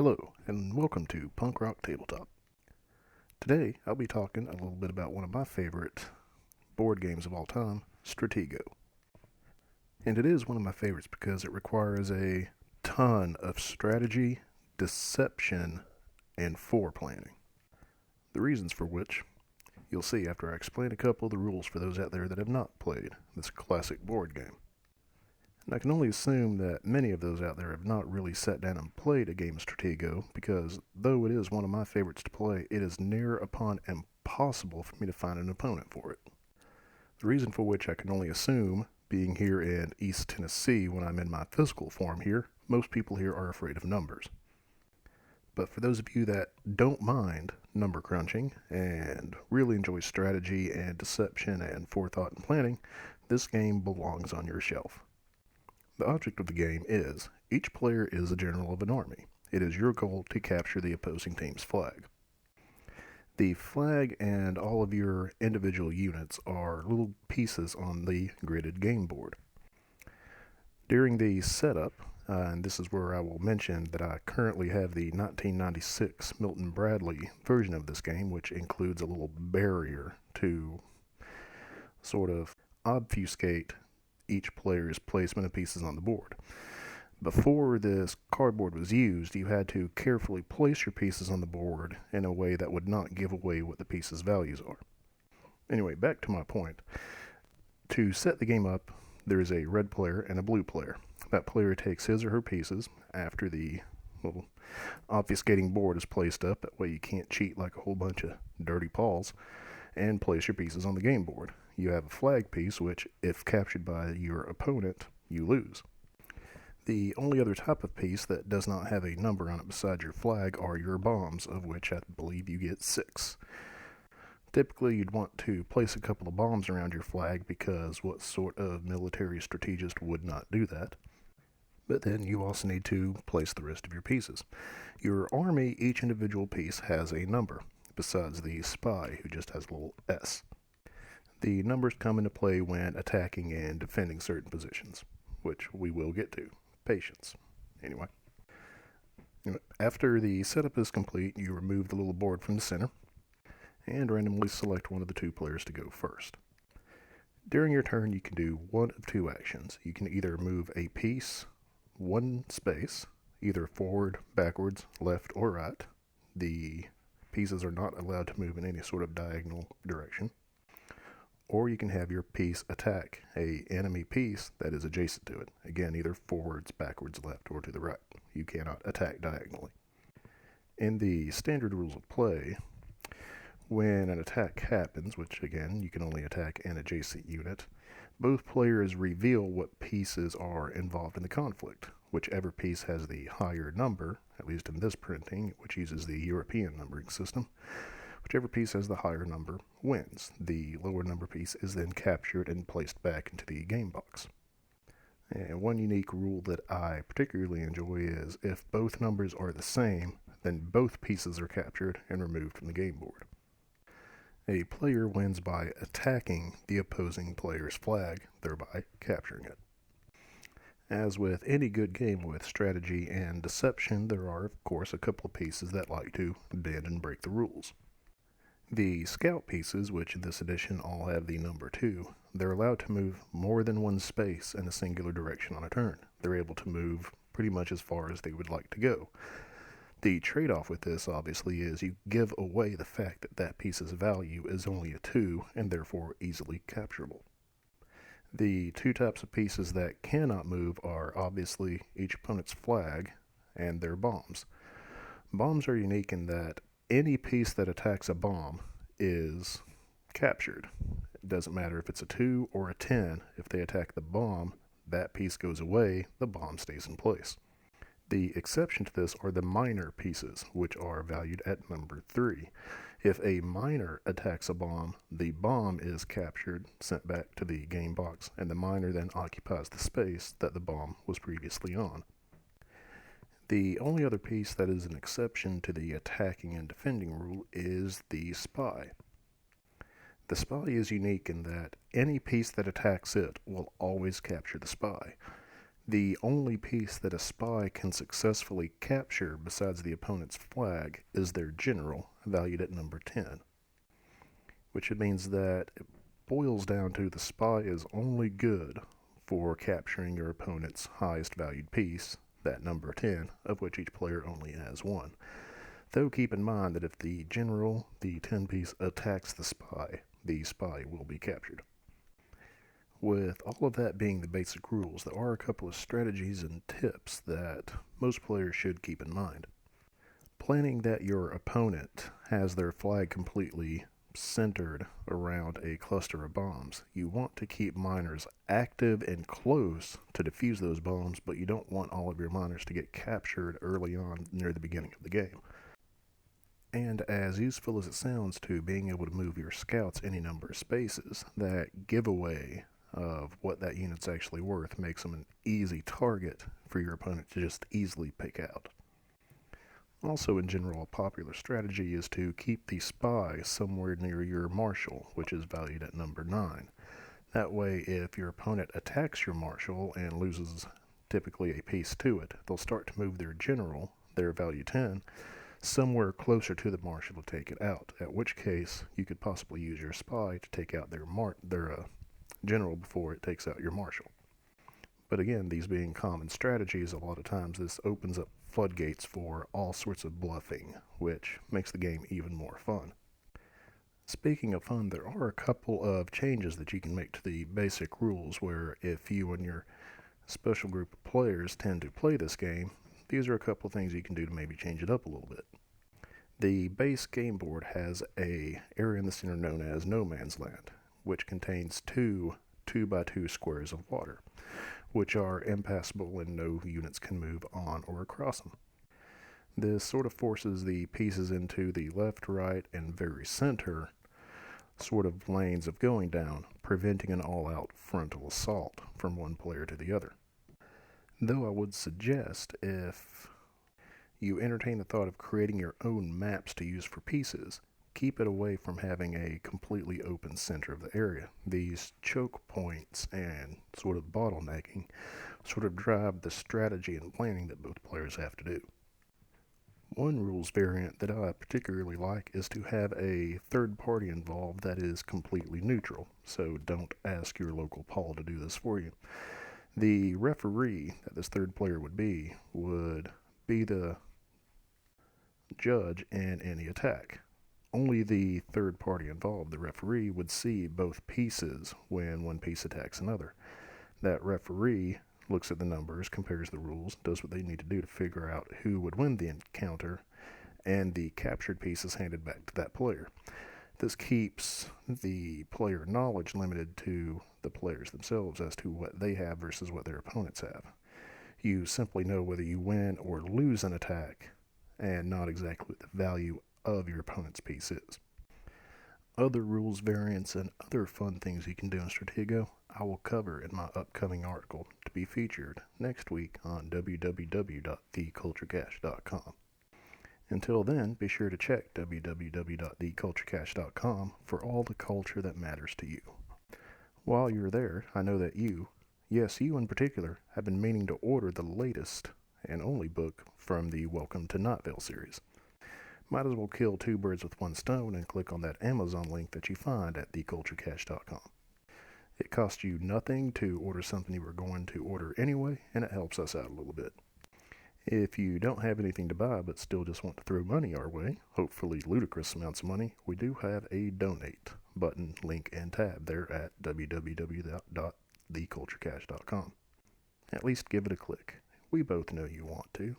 Hello, and welcome to Punk Rock Tabletop. Today, I'll be talking a little bit about one of my favorite board games of all time, Stratego. And it is one of my favorites because it requires a ton of strategy, deception, and foreplanning. The reasons for which you'll see after I explain a couple of the rules for those out there that have not played this classic board game. And I can only assume that many of those out there have not really sat down and played a game of Stratego, because though it is one of my favorites to play, it is near upon impossible for me to find an opponent for it. The reason for which I can only assume, being here in East Tennessee when I'm in my physical form here, most people here are afraid of numbers. But for those of you that don't mind number crunching and really enjoy strategy and deception and forethought and planning, this game belongs on your shelf. The object of the game is, each player is a general of an army. It is your goal to capture the opposing team's flag. The flag and all of your individual units are little pieces on the gridded game board. During the setup, and this is where I will mention that I currently have the 1996 Milton Bradley version of this game, which includes a little barrier to sort of obfuscate each player's placement of pieces on the board. Before this cardboard was used, you had to carefully place your pieces on the board in a way that would not give away what the pieces' values are. Anyway, back to my point. To set the game up, there is a red player and a blue player. That player takes his or her pieces after the little obfuscating board is placed up. That way you can't cheat like a whole bunch of dirty paws, and place your pieces on the game board. You have a flag piece, which, if captured by your opponent, you lose. The only other type of piece that does not have a number on it besides your flag are your bombs, of which I believe you get 6. Typically, you'd want to place a couple of bombs around your flag, because what sort of military strategist would not do that? But then you also need to place the rest of your pieces. Your army, each individual piece has a number, besides the spy, who just has a little S. The numbers come into play when attacking and defending certain positions, which we will get to. Patience. Anyway. After the setup is complete, you remove the little board from the center and randomly select one of the two players to go first. During your turn, you can do one of two actions. You can either move a piece one space, either forward, backwards, left, or right. The pieces are not allowed to move in any sort of diagonal direction. Or you can have your piece attack a enemy piece that is adjacent to it. Again, either forwards, backwards, left, or to the right. You cannot attack diagonally. In the standard rules of play, when an attack happens, which again, you can only attack an adjacent unit, both players reveal what pieces are involved in the conflict. Whichever piece has the higher number, at least in this printing, which uses the European numbering system, whichever piece has the higher number wins. The lower number piece is then captured and placed back into the game box. And one unique rule that I particularly enjoy is, if both numbers are the same, then both pieces are captured and removed from the game board. A player wins by attacking the opposing player's flag, thereby capturing it. As with any good game with strategy and deception, there are, of course, a couple of pieces that like to bend and break the rules. The scout pieces, which in this edition all have the number 2, they're allowed to move more than one space in a singular direction on a turn. They're able to move pretty much as far as they would like to go. The trade-off with this, obviously, is you give away the fact that that piece's value is only a 2, and therefore easily capturable. The two types of pieces that cannot move are obviously each opponent's flag and their bombs. Bombs are unique in that any piece that attacks a bomb is captured. It doesn't matter if it's a 2 or a 10. If they attack the bomb, that piece goes away, the bomb stays in place. The exception to this are the minor pieces, which are valued at number 3. If a minor attacks a bomb, the bomb is captured, sent back to the game box, and the minor then occupies the space that the bomb was previously on. The only other piece that is an exception to the attacking and defending rule is the spy. The spy is unique in that any piece that attacks it will always capture the spy. The only piece that a spy can successfully capture besides the opponent's flag is their general, valued at number 10. Which means that it boils down to the spy is only good for capturing your opponent's highest valued piece, that number 10, of which each player only has one. Though keep in mind that if the general, the 10 piece, attacks the spy will be captured. With all of that being the basic rules, there are a couple of strategies and tips that most players should keep in mind. Planning that your opponent has their flag completely centered around a cluster of bombs. You want to keep miners active and close to defuse those bombs, but you don't want all of your miners to get captured early on near the beginning of the game. And as useful as it sounds to being able to move your scouts any number of spaces, that giveaway of what that unit's actually worth makes them an easy target for your opponent to just easily pick out. Also, in general, a popular strategy is to keep the spy somewhere near your marshal, which is valued at number 9. That way, if your opponent attacks your marshal and loses typically a piece to it, they'll start to move their general, their value 10, somewhere closer to the marshal to take it out, at which case you could possibly use your spy to take out their general before it takes out your marshal. But again, these being common strategies, a lot of times this opens up floodgates for all sorts of bluffing, which makes the game even more fun. Speaking of fun, there are a couple of changes that you can make to the basic rules where if you and your special group of players tend to play this game, these are a couple of things you can do to maybe change it up a little bit. The base game board has an area in the center known as No Man's Land, which contains two 2x2 squares of water, which are impassable and no units can move on or across them. This sort of forces the pieces into the left, right, and very center sort of lanes of going down, preventing an all-out frontal assault from one player to the other. Though I would suggest if you entertain the thought of creating your own maps to use for pieces, keep it away from having a completely open center of the area. These choke points and sort of bottlenecking sort of drive the strategy and planning that both players have to do. One rules variant that I particularly like is to have a third party involved that is completely neutral, so don't ask your local Paul to do this for you. The referee that this third player would be the judge in any attack. Only the third party involved, the referee, would see both pieces when one piece attacks another. That referee looks at the numbers, compares the rules, does what they need to do to figure out who would win the encounter, and the captured piece is handed back to that player. This keeps the player knowledge limited to the players themselves as to what they have versus what their opponents have. You simply know whether you win or lose an attack, and not exactly what the value of your opponent's piece is. Other rules variants and other fun things you can do in Stratego, I will cover in my upcoming article to be featured next week on www.theculturecache.com. Until then, be sure to check www.theculturecache.com for all the culture that matters to you. While you're there, I know that you in particular, have been meaning to order the latest and only book from the Welcome to Nightvale series. Might as well kill two birds with one stone and click on that Amazon link that you find at theculturecache.com. It costs you nothing to order something you were going to order anyway, and it helps us out a little bit. If you don't have anything to buy but still just want to throw money our way, hopefully ludicrous amounts of money, we do have a donate button, link, and tab there at www.theculturecache.com. At least give it a click. We both know you want to.